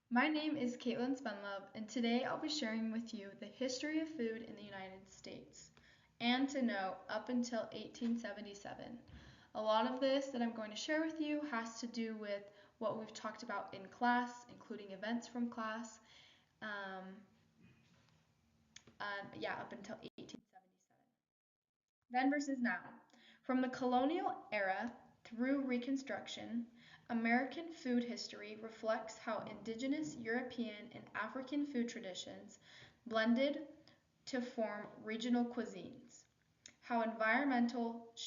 My name is Caitlin Spenlove, and today I'll be sharing with you the history of food in the United States and to know up until 1877. A lot of this that I'm going to share with you has to do with what we've talked about in class, including events from class, um, up until 1877. Then versus now. From the colonial era through Reconstruction, American food history reflects how indigenous European and African food traditions blended to form regional cuisines, how environments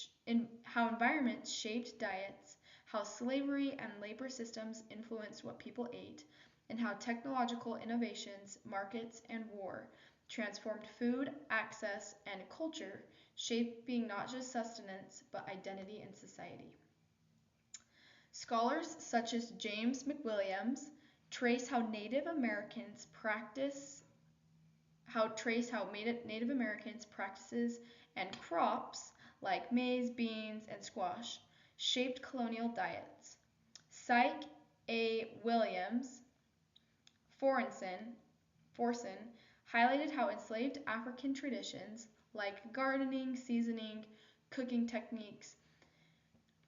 shaped diets, how slavery and labor systems influenced what people ate, and how technological innovations, markets, and war transformed food, access, and culture, shaping not just sustenance but identity and society. Scholars such as James McWilliams trace how Native Americans practice how Native Americans practices and crops like maize, beans, and squash shaped colonial diets. Psych A. Williams Forson highlighted how enslaved African traditions like gardening, seasoning, cooking techniques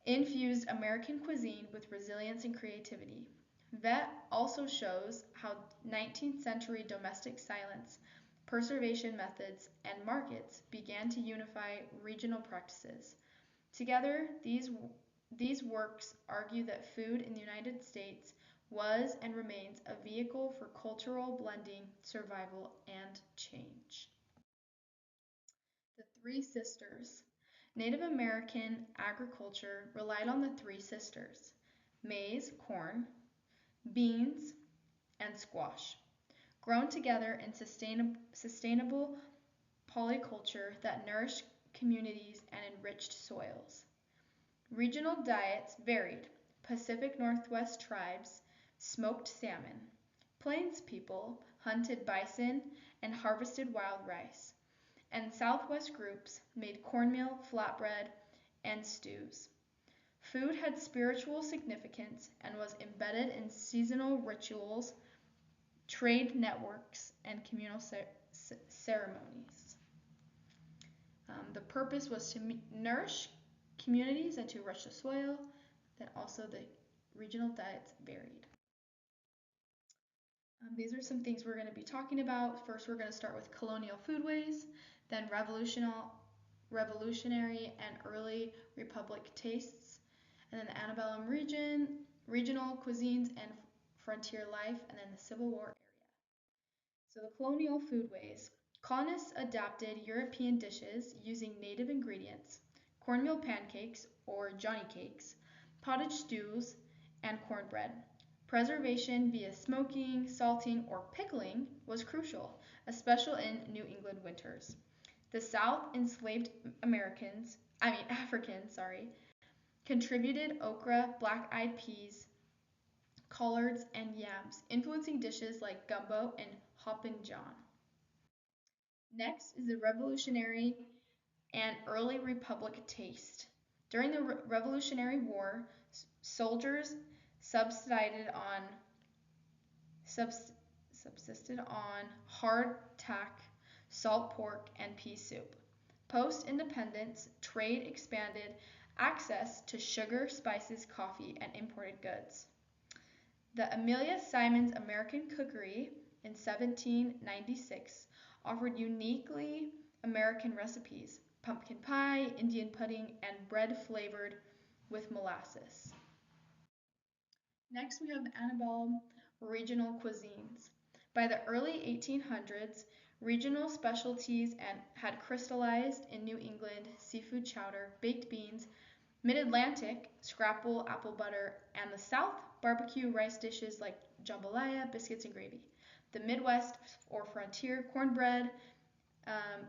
infused American cuisine with resilience and creativity. Vet also shows how 19th century domestic silence, preservation methods, and markets began to unify regional practices. Together, these works argue that food in the United States was and remains a vehicle for cultural blending, survival, and change. The Three Sisters. Native American agriculture relied on the Three Sisters: maize, corn, beans, and squash, grown together in sustainable polyculture that nourished communities and enriched soils. Regional diets varied. Pacific Northwest tribes smoked salmon. Plains people hunted bison and harvested wild rice. And Southwest groups made cornmeal, flatbread, and stews. Food had spiritual significance and was embedded in seasonal rituals, trade networks, and communal ceremonies. The purpose was to nourish communities and to enrich the soil. Then also the regional diets varied. These are some things we're going to be talking about. First, we're going to start with colonial foodways, then revolutionary and early republic tastes, and then the antebellum regional cuisines and frontier life, and then the Civil War area. So the colonial foodways. Colonists adapted European dishes using native ingredients: cornmeal pancakes or Johnny cakes, pottage stews, and cornbread. Preservation via smoking, salting, or pickling was crucial, especially in New England winters. The South enslaved Africans, contributed okra, black-eyed peas, collards, and yams, influencing dishes like gumbo and hoppin' john. Next is the Revolutionary and early Republic taste. During the Revolutionary War, soldiers subsisted on subsisted on hardtack, salt pork, and pea soup. Post-independence, trade expanded access to sugar, spices, coffee, and imported goods. The Amelia Simon's American Cookery in 1796 offered uniquely American recipes: pumpkin pie, Indian pudding, and bread flavored with molasses. Next, we have the antebellum regional cuisines. By the early 1800s, regional specialties had crystallized in New England: seafood chowder, baked beans; Mid-Atlantic, scrapple, apple butter; and the South, barbecue rice dishes like jambalaya, biscuits, and gravy. The Midwest or frontier, cornbread,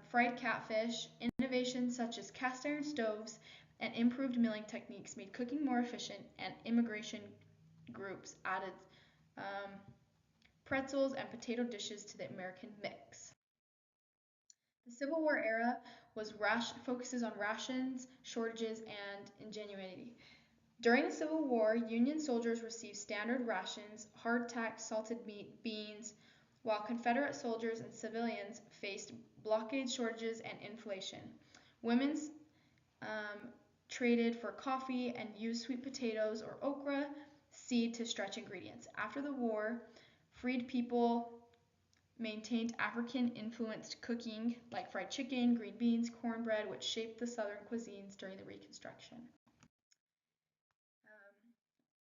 fried catfish. Innovations such as cast iron stoves and improved milling techniques made cooking more efficient, and immigration groups added um, pretzels and potato dishes to the American mix. The Civil War era focuses on rations, shortages, and ingenuity. During the Civil War, Union soldiers received standard rations, hardtack, salted meat, beans, while Confederate soldiers and civilians faced blockade shortages and inflation. Women's traded for coffee and used sweet potatoes or okra seed to stretch ingredients. After the war, freed people maintained African influenced cooking like fried chicken, green beans, cornbread, which shaped the Southern cuisines during the Reconstruction.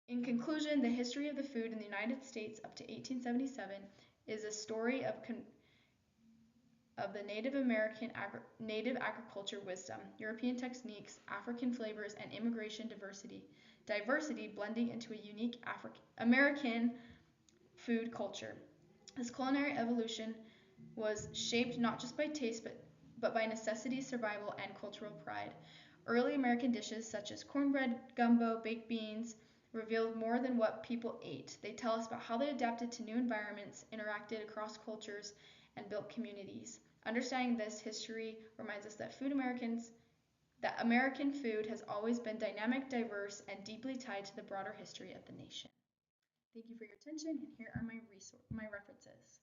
In conclusion, the history of the food in the United States up to 1877 is a story of the Native agriculture wisdom, European techniques, African flavors, and immigration diversity blending into a unique American food culture. This culinary evolution was shaped not just by taste but by necessity, survival, and cultural pride. Early American dishes such as cornbread, gumbo, baked beans revealed more than what people ate. They tell us about how they adapted to new environments, interacted across cultures, and built communities. Understanding this history reminds us that American food has always been dynamic, diverse, and deeply tied to the broader history of the nation. Thank you for your attention, and here are my references.